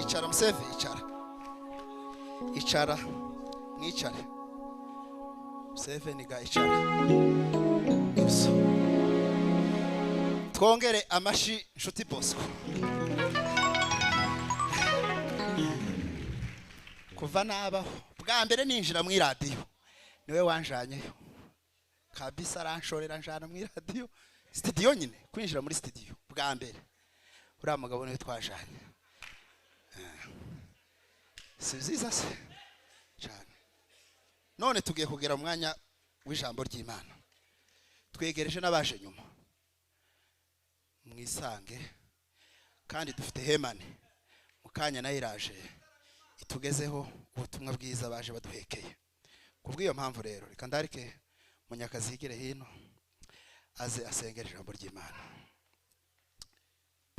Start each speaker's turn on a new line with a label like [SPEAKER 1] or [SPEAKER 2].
[SPEAKER 1] Icara Museve, icara mwicare. Museve niga icara. Ibyo twongere amashi Nshuti Bosco. Kuva nabaho bwa mbere ninjira mu radio niwe wanjanyeyo kabisa, aranshorera njana mu radio studio nyine, kwinjira muri studio bwa mbere uriya mugabo niwe twajanye. Siziza se cyane. None tugiye kugera mwanya w'ijambo ry'Imana, twegereje n'abaje nyuma mwisange, kandi dufite Hemane mukanya nayo iraje itugezeho ubutumwa bwiza baje baduhekeye. Kubw'iyo mpamvu rero reka ndarike Munyakazi yigire hino aze asengera ijambo ry'Imana.